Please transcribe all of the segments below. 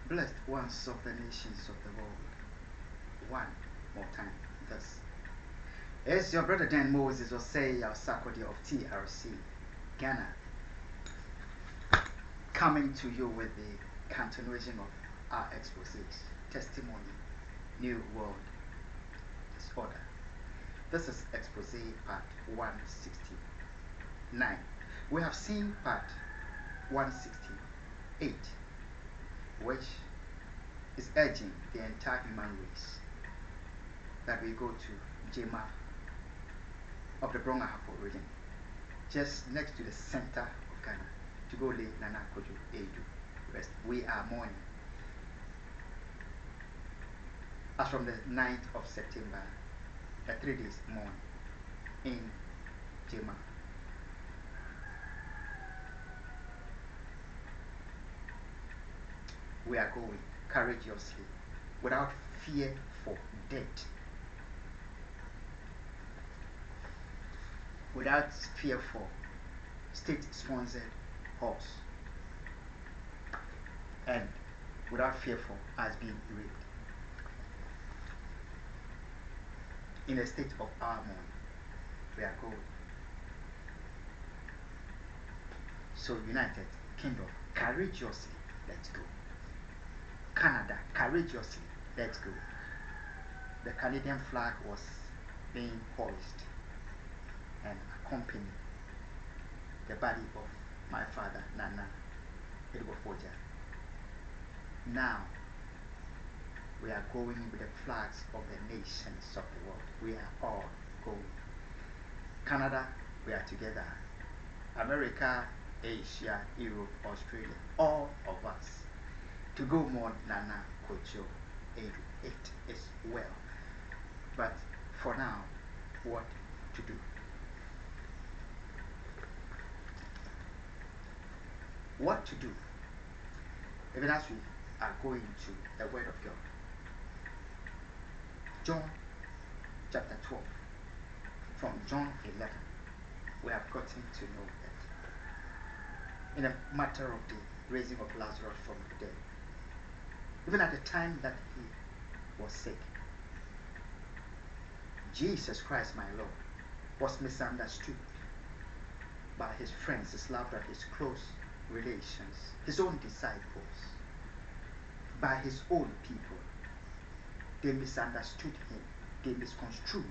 Blessed ones of the nations of the world. One more time. Thus, as your brother Dan Moses will say, our Sakodi of TRC, Ghana, coming to you with the continuation of our exposés, testimony, new world disorder. This is expose part 169. We have seen part 168, which is urging the entire human race that we go to Jema of the Brongahafo region, just next to the center of Ghana, to go lay Nana Kojo Addo rest. We are mourning. As from the 9th of September, a 3 days mourning in Jema. We are going courageously, without fear for death, without fear for state-sponsored horse, and without fear for us being raped. In a state of our mourning, we are going. So United Kingdom, courageously, let's go. Canada, courageously, let's go. The Canadian flag was being hoisted and accompanied the body of my father, Nana Edwofoja. Now, we are going with the flags of the nations of the world. We are all going. Canada, we are together. America, Asia, Europe, Australia, all of us. To go more Nana Kojo Addo. It is well. But for now, what to do? What to do? Even as we are going to the Word of God. John chapter 12. From John 11, we have gotten to know that in a matter of the raising of Lazarus from the dead, even at the time that he was sick, Jesus Christ, my Lord, was misunderstood by his friends, his loved ones, his close relations, his own disciples, by his own people. They misunderstood him. They misconstrued.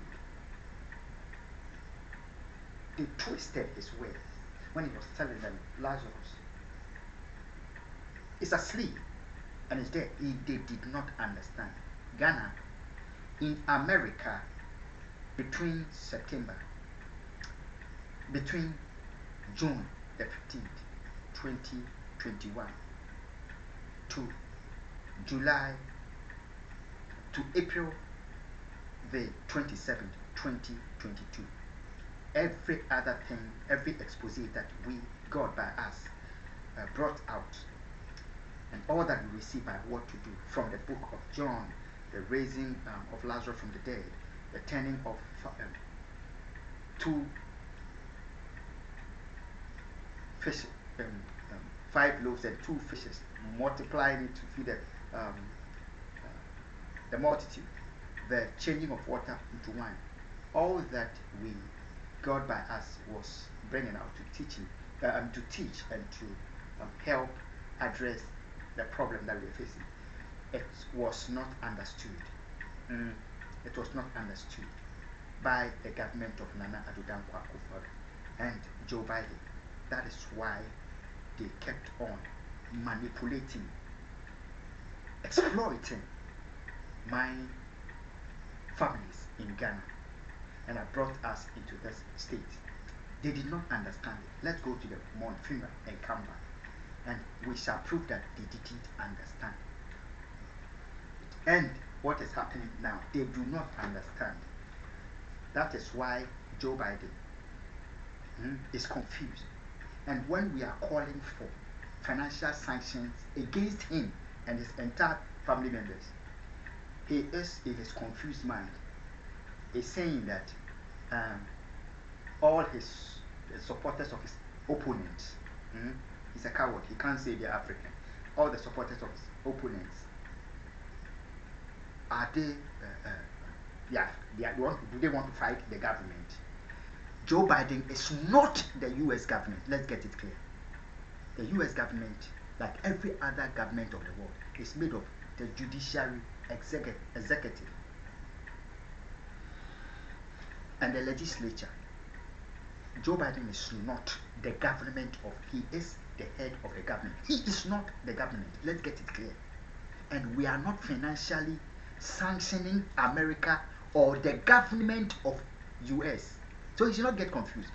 They twisted his words when he was telling them, Lazarus is asleep and is dead. They did not understand. Ghana, in America, between June the 15th, 2021 to April the 27th, 2022, every other thing, every expose that we, God by us, brought out, and all that we receive by what to do from the book of John, the raising of Lazarus from the dead, the turning of 2 fishes, 5 loaves and 2 fishes, multiplying it to feed the multitude, the changing of water into wine, all that we, God by us, was bringing out to teach and to help address the problem that we are facing. It was not understood. It was not understood by the government of Nana Addo Akufo and Joe Biden. That is why they kept on manipulating, exploiting my families in Ghana, and have brought us into this state. They did not understand it. Let's go to the Mount funeral and come back, and we shall prove that they didn't understand. And what is happening now, they do not understand. That is why Joe Biden is confused. And when we are calling for financial sanctions against him and his entire family members, he is in his confused mind. He's saying that all the supporters of his opponents, he's a coward. He can't say they're African. all the supporters of his opponents, are they, yeah, do they want to fight the government? Joe Biden is not the US government. Let's get it clear. The US government, like every other government of the world, is made of the judiciary, executive, and the legislature. Joe Biden is not the government of, he is the head of the government. He is not the government. Let's get it clear. And we are not financially sanctioning America or the government of US. So you should not get confused.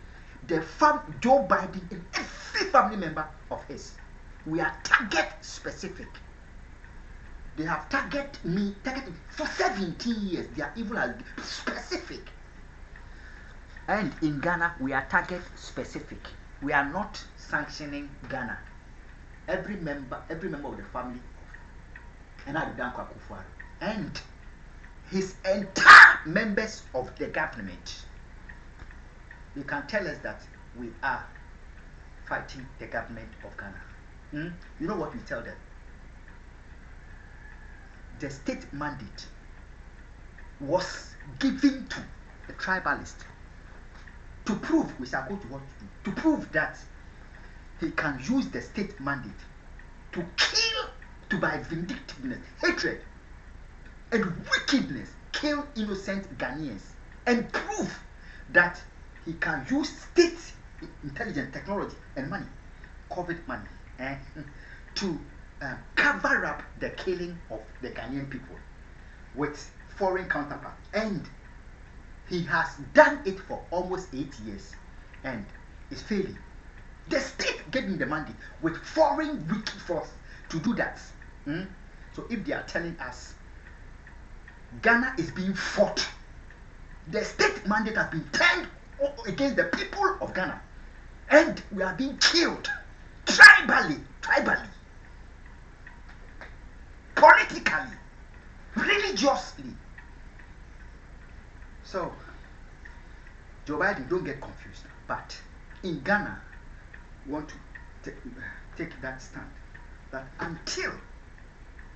Joe Biden and every family member of his, we are target specific. They have targeted for 17 years. They are evil and specific. And in Ghana, we are target specific. We are not sanctioning Ghana. Every member of the family of Akufo and his entire members of the government, you can tell us that we are fighting the government of Ghana. You know what we tell them? The state mandate was given to a tribalist to prove, we shall go to what to do, to prove that he can use the state mandate to kill, by vindictiveness, hatred, and wickedness, kill innocent Ghanaians, and prove that he can use state intelligence, technology, and money, COVID money, to cover up the killing of the Ghanaian people with foreign counterparts. And he has done it for almost 8 years and is failing. The state gave him the mandate with foreign wicked force to do that. So if they are telling us Ghana is being fought, the state mandate has been turned against the people of Ghana, and we are being killed tribally, politically, religiously. So Joe Biden, don't get confused, but in Ghana we want to take that stand that until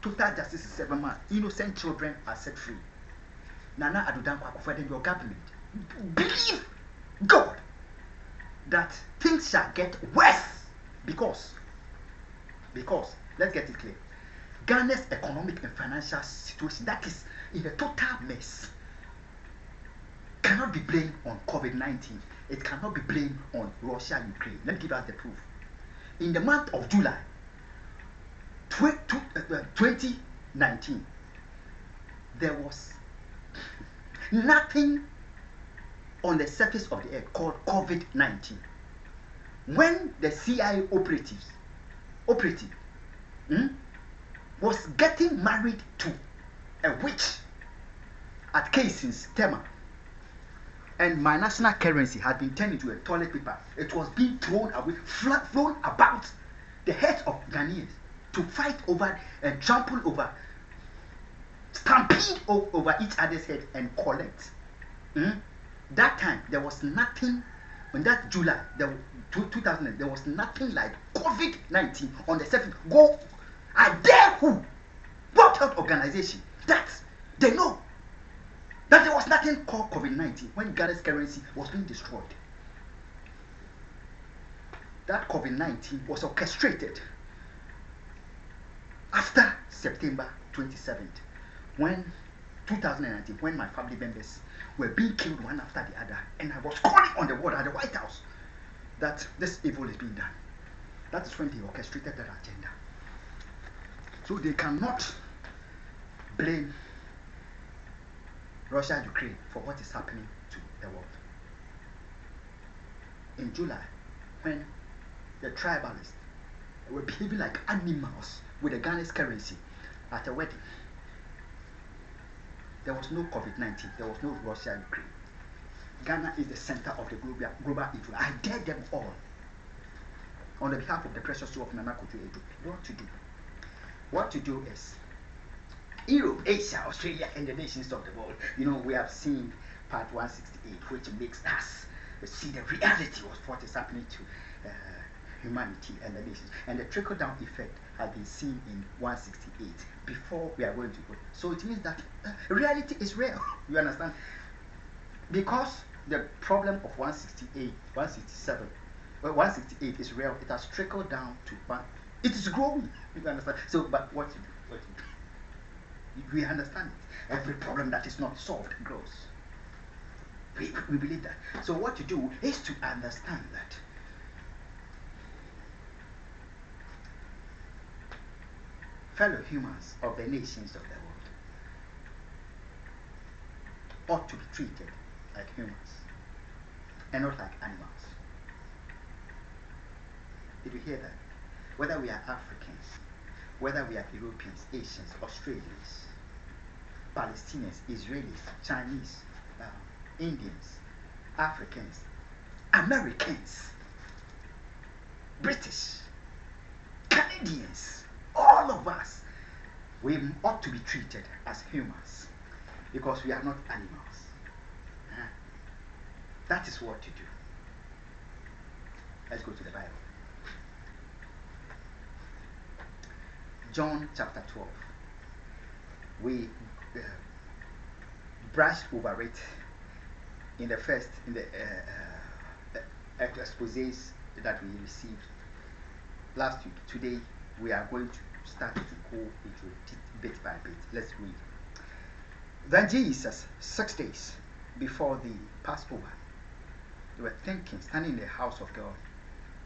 total justice is 7 months, innocent children are set free. Nana Addo Akufo and your government, believe God that things shall get worse because let's get it clear, Ghana's economic and financial situation that is in a total mess cannot be blamed on COVID-19. It cannot be blamed on Russia, Ukraine. Let me give us the proof. In the month of July 2019, there was nothing on the surface of the earth called COVID-19. When the CIA operative was getting married to a witch at Casey's Tema, and my national currency had been turned into a toilet paper, it was being thrown away, flown about the heads of Ghanaians to fight over and trample over, stampede over each other's head and collect. That time there was nothing. In that July 2000, there was nothing like COVID-19 on the surface. I dare who? World Health Organization. That they know that there was nothing called COVID-19 when Ghana's currency was being destroyed. That COVID-19 was orchestrated after September 27th, when 2019, when my family members were being killed one after the other, and I was calling on the word at the White House that this evil is being done. That is when they orchestrated that agenda. So they cannot blame Russia, Ukraine for what is happening to the world. In July, when the tribalists were behaving like animals with the Ghana's currency at a wedding, there was no COVID-19, there was no Russia, Ukraine. Ghana is the center of the global evil. I dare them all, on the behalf of the precious soul of Nana Addo, what to do is Europe, Asia, Australia, and the nations of the world. You know, we have seen part 168, which makes us see the reality of what is happening to humanity and the nations, and the trickle-down effect had been seen in 168 before we are going to go. So it means that reality is real. You understand? Because the problem of 168, 167, 168 is real. It has trickled down to one. It is growing. You understand? So, but what you do? We understand it. Every problem that is not solved grows. We believe that. So what you do is to understand that fellow humans of the nations of the world ought to be treated like humans and not like animals. Did you hear that? Whether we are Africans, whether we are Europeans, Asians, Australians, Palestinians, Israelis, Chinese, Indians, Africans, Americans, British, Canadians, all of us, we ought to be treated as humans because we are not animals. That is what to do. Let's go to the Bible. John chapter 12. We brushed over it in the exposés that we received last week. Today we are going to start to go into it bit by bit. Let's read. Then Jesus, 6 days before the Passover, they were thinking, standing in the house of God,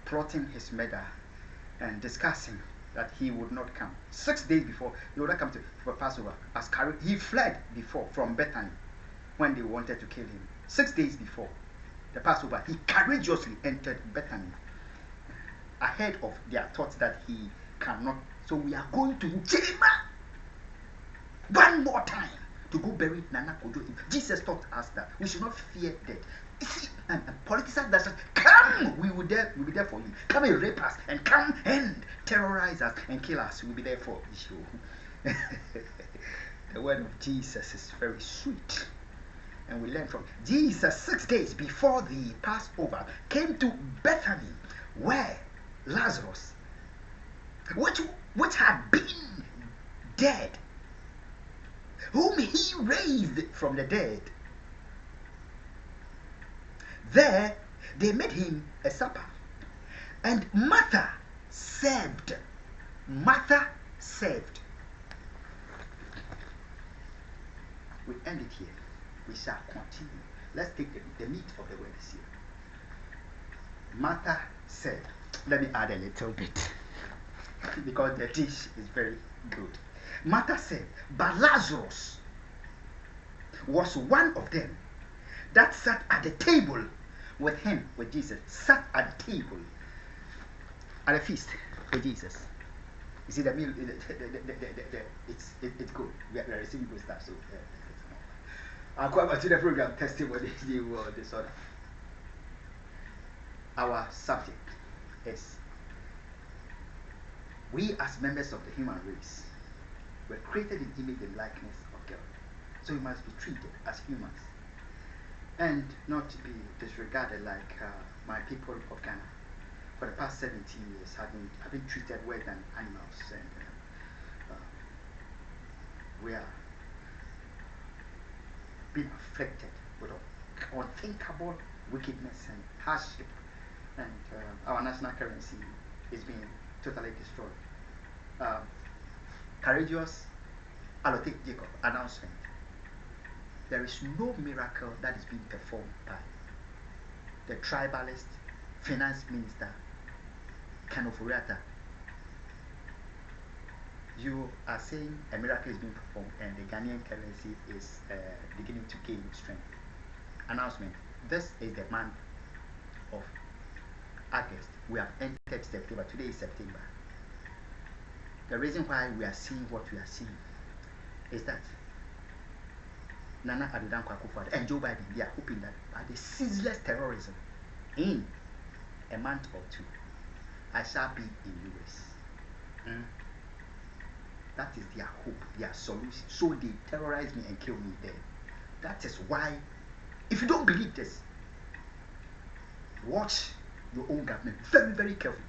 plotting his murder and discussing that he would not come. 6 days before, he would not come for Passover. He fled before from Bethany when they wanted to kill him. 6 days before the Passover, he courageously entered Bethany ahead of their thoughts that he cannot. So we are going to Jema one more time to go bury Nana Kojo. Jesus taught us that we should not fear death. And politicians that said, come, we will be there for you. Come and rape us, and come and terrorize us and kill us. We'll be there for you. The word of Jesus is very sweet. And we learn from Jesus 6 days before the Passover came to Bethany, where Lazarus, which had been dead, whom he raised from the dead. There they made him a supper, and Martha served. Martha served. We end it here. We shall continue. Let's take the meat of the word this here. Martha said, let me add a little bit because the dish is very good. Martha said, but Lazarus was one of them that sat at the table with him, with Jesus, sat at the table at a feast with Jesus. You see, the meal, it's good. We are receiving good stuff. So, I'll come back to the program testimony. Disorder. Our subject is we as members of the human race were created in image and likeness of God. So we must be treated as humans and not be disregarded like my people of Ghana for the past 17 years have been treated worse than animals, and we are being afflicted with unthinkable wickedness and hardship, and our national currency is being totally destroyed. Courageous Allotate Jacob announcement. There is no miracle that is being performed by the tribalist finance minister Kanofuriata. You are saying a miracle is being performed and the Ghanaian currency is beginning to gain strength. Announcement. This is the month of August. We have entered September. Today is September. The reason why we are seeing what we are seeing is that Nana Addo Akufo and Joe Biden, they are hoping that by the ceaseless terrorism in a month or two, I shall be in US. That is their hope, their solution. So they terrorize me and kill me there. That is why, if you don't believe this, watch your own government very, very carefully.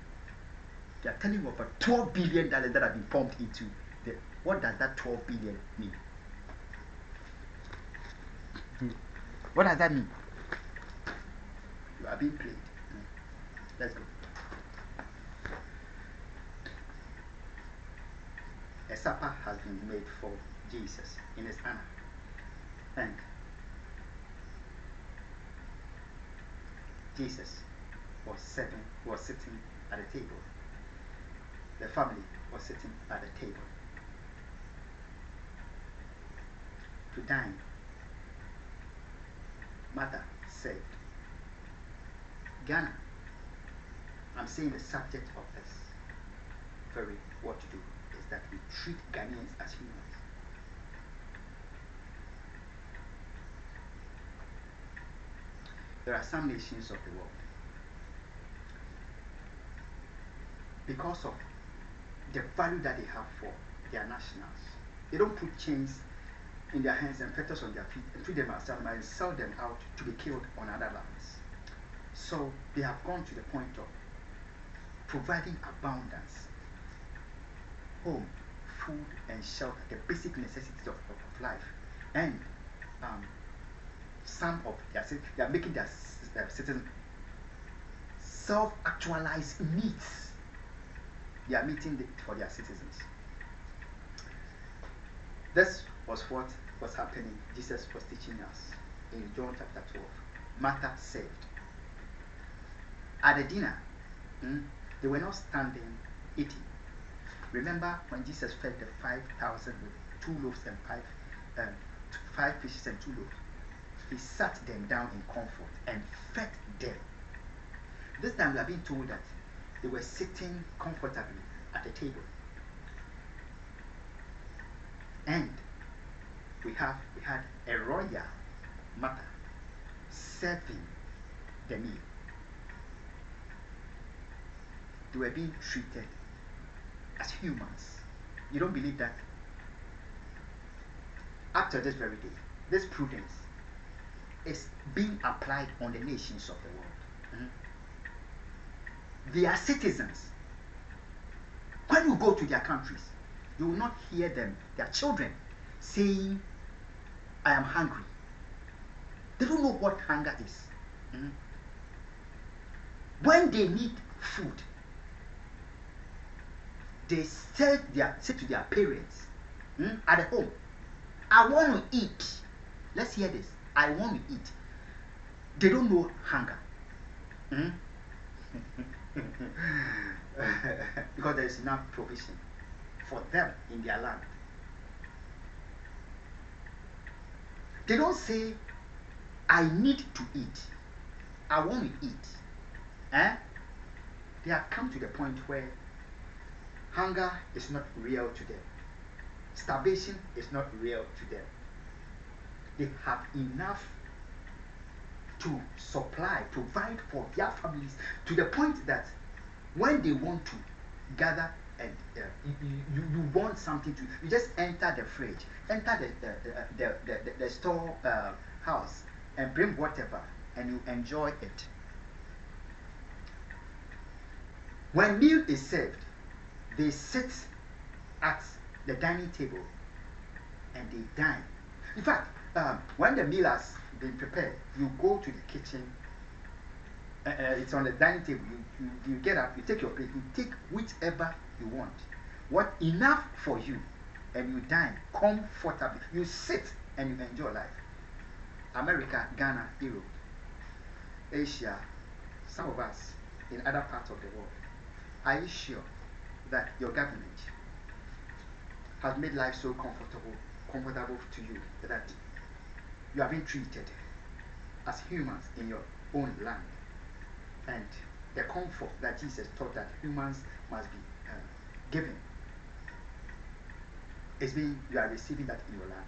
They are telling you of a $12 billion that have been pumped into the. What does that 12 billion mean? What does that mean? You are being played. Let's go. A supper has been made for Jesus in his honor. And Jesus was sitting at a table. The family was sitting at the table to dine. Mother said, Ghana, I'm saying the subject of this very what to do is that we treat Ghanaians as humans. There are some nations of the world, because of the value that they have for their nationals, they don't put chains in their hands and fetters on their feet and treat them as animals and sell them out to be killed on other lands. So they have gone to the point of providing abundance, home, food, and shelter, the basic necessities of life. And some of their citizens, they are making their citizens self-actualized needs. They are meeting for their citizens. This was what was happening. Jesus was teaching us in John chapter 12. Martha served. At the dinner, they were not standing eating. Remember when Jesus fed the 5,000 with 2 loaves and 5 fishes and 2 loaves? He sat them down in comfort and fed them. This time we are being told that they were sitting comfortably at the table. And we had a royal mother serving the meal. They were being treated as humans. You don't believe that? Up to this very day, this prudence is being applied on the nations of the world. They are citizens. When you go to their countries, you will not hear them, their children, saying, I am hungry. They don't know what hunger is. When they need food, they say to their parents at home, I want to eat. Let's hear this. I want to eat. They don't know hunger. Because there is enough provision for them in their land. They don't say, I need to eat. I want to eat. They have come to the point where hunger is not real to them. Starvation is not real to them. They have enough to provide for their families, to the point that when they want to gather and you want something to, you just enter the fridge, enter the store house and bring whatever and you enjoy it. When meal is served, they sit at the dining table and they dine. In fact, when the meal has been prepared, you go to the kitchen. It's on the dining table. You get up, you take your plate, you take whichever you want. What enough for you, and you dine comfortably. You sit and you enjoy life. America, Ghana, Europe, Asia, some of us in other parts of the world. Are you sure that your government has made life so comfortable to you that you are being treated as humans in your own land? And the comfort that Jesus taught that humans must be given is being, you are receiving that in your land.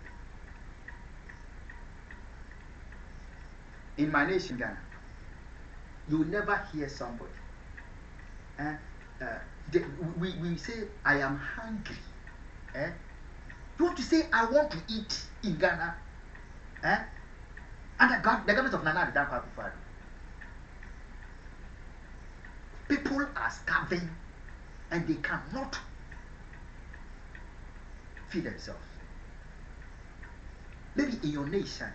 In my nation, Ghana, you will never hear somebody. We say, I am hungry. You want to say, I want to eat in Ghana? And the government of Nana Addo Akufo, people are starving and they cannot feed themselves. Maybe in your nation,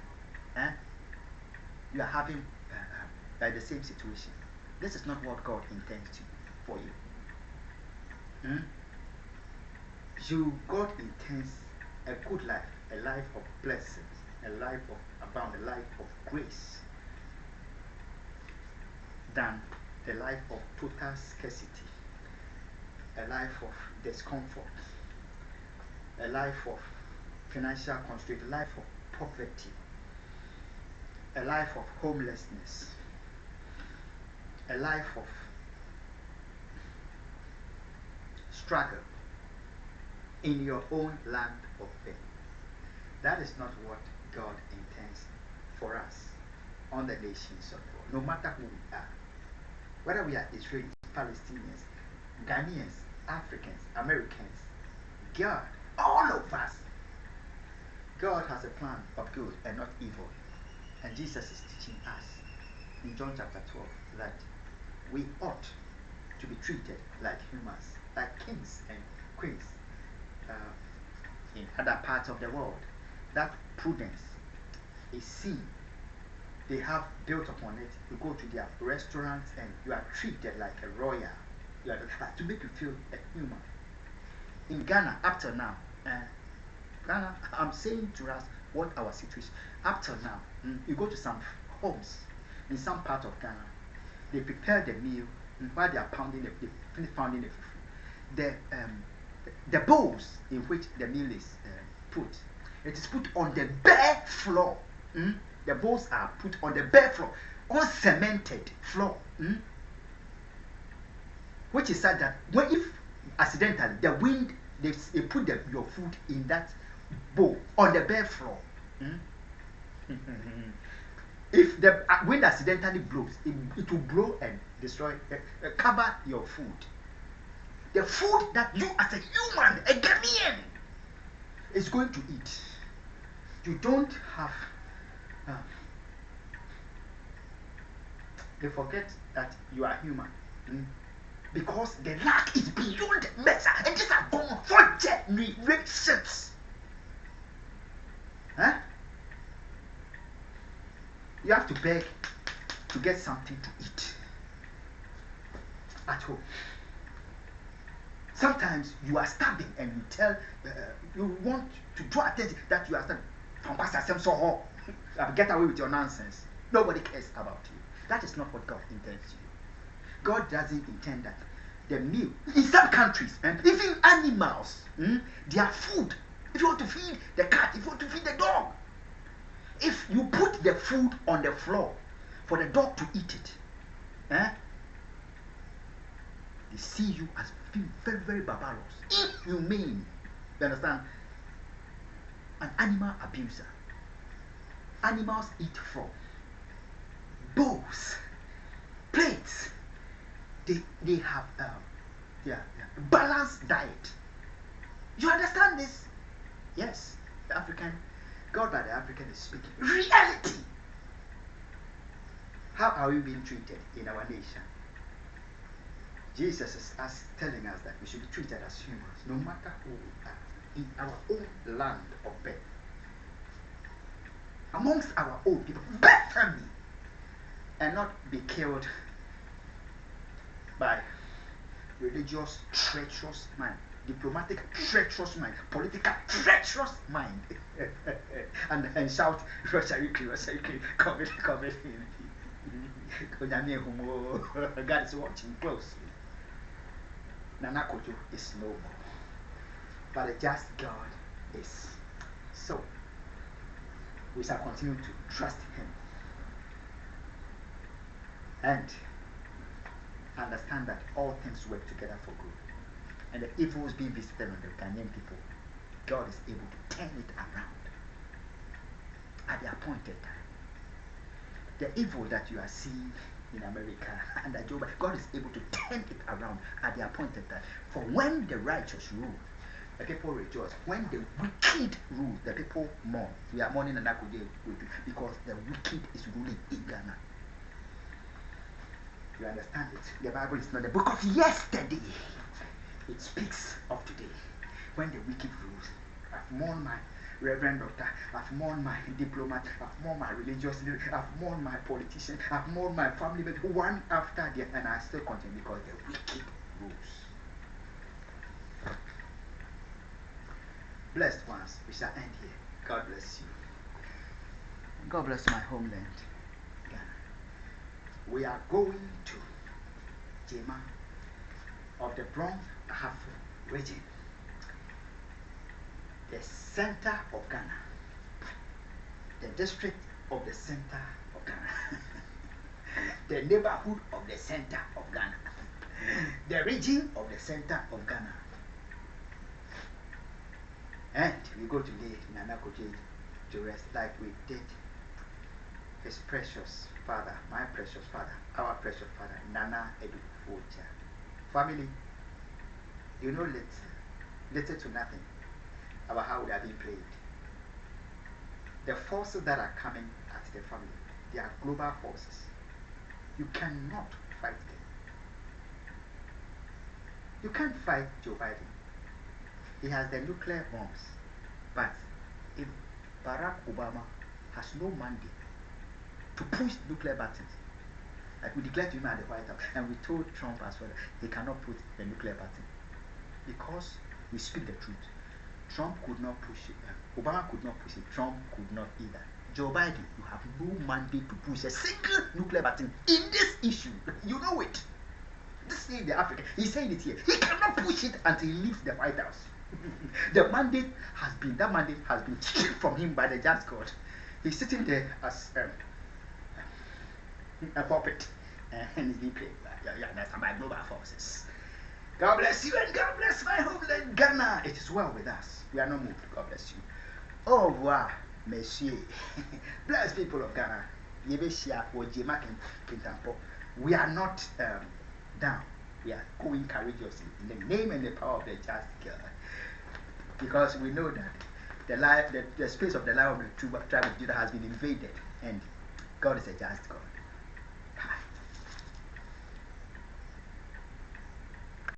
you are having the same situation. This is not what God intends for you. God intends a good life, a life of blessings, a life of abound, a life of grace, than a life of total scarcity, a life of discomfort, a life of financial constraint, a life of poverty, a life of homelessness, a life of struggle in your own land of faith. That is not what God intends for us on the nations of the world, no matter who we are. Whether we are Israelis, Palestinians, Ghanaians, Africans, Americans, God, all of us, God has a plan of good and not evil. And Jesus is teaching us in John chapter 12 that we ought to be treated like humans, like kings and queens in other parts of the world. That prudence is seen. They have built upon it. You go to their restaurants and you are treated like a royal. You are to make you feel a human. In Ghana, up till now, Ghana, I'm saying to us what our situation. Up till now, you go to some homes in some part of Ghana, they prepare the meal while they are pounding the fufu. The bowls in which the meal is put, it is put on the bare floor. The bowls are put on the bare floor, on cemented floor, which is such that if accidentally the wind, they put your food in that bowl on the bare floor. If the wind accidentally blows, it will blow and destroy, cover your food. The food that you as a human, a Ghanaian, is going to eat. You don't have. They forget that you are human. Because the lack is beyond measure, and these are gone for generations. You have to beg to get something to eat at home. Sometimes you are starving and you tell, you want to draw attention that you are starving. Get away with your nonsense. Nobody cares about you. That is not what God intends you. God doesn't intend that. The meal, in some countries, and even animals, their food, if you want to feed the cat, if you want to feed the dog, if you put the food on the floor for the dog to eat it, they see you as being very, very barbarous, inhumane. You understand? An animal abuser. Animals eat from bowls, plates. They have balanced diet. You understand this? Yes, the African, God by the African is speaking reality. How are we being treated in our nation? Jesus is telling us that we should be treated as humans, no matter who we are, in our own land of birth, amongst our own people, birth family, and not be killed by religious treacherous mind, diplomatic treacherous mind, political treacherous mind, and shout, Russia, Ukraine, COVID. God is watching closely. Nanakojo is no more, but a just God is. So we shall continue to trust Him and understand that all things work together for good. And the evils being visited on the Ghanaian people, God is able to turn it around at the appointed time. The evil that you are seeing in America and Joe Biden, God is able to turn it around at the appointed time. For when the righteous rule, the people rejoice. When the wicked rule, the people mourn. We are mourning and because the wicked is ruling in Ghana. You understand it? The Bible is not the book of yesterday. It speaks of today when the wicked rules. I've mourned my reverend doctor, I've mourned my diplomat, I've mourned my religious leader, I've mourned my politician, I've mourned my family member, one after the other, and I still continue because the wicked rules. Blessed ones, we shall end here. God bless you. God bless my homeland, Ghana. We are going to Jema of the Bronx region, the center of Ghana, the district of the center of Ghana, the neighborhood of the center of Ghana, the region of the center of Ghana. And we go to lay Nana Koje to rest like we did his precious father, my precious father, our precious father, Nana Akufo. Family, you know little to nothing about how they are being played. The forces that are coming at the family, they are global forces. You cannot fight them. You can't fight Joe Biden. He has the nuclear bombs. But if Barack Obama has no mandate to push nuclear buttons, like we declared to him at the White House, and we told Trump as well, he cannot put the nuclear button. Because we speak the truth. Trump could not push it. Obama could not push it. Trump could not either. Joe Biden, you have no mandate to push a single nuclear button in this issue. You know it. This is the Africa. He's saying it here. He cannot push it until he leaves the White House. That mandate has been stripped from him by the just God. He's sitting there as a puppet, and he's being played. Yeah, that's my global forces. God bless you, and God bless my homeland, Ghana. It is well with us. We are not moved. God bless you. Au revoir, messieurs. Bless people of Ghana. We are not down. We are going courageously in the name and the power of the just God. Because we know that the space of the life of the tribe of Judah has been invaded, and God is a just God.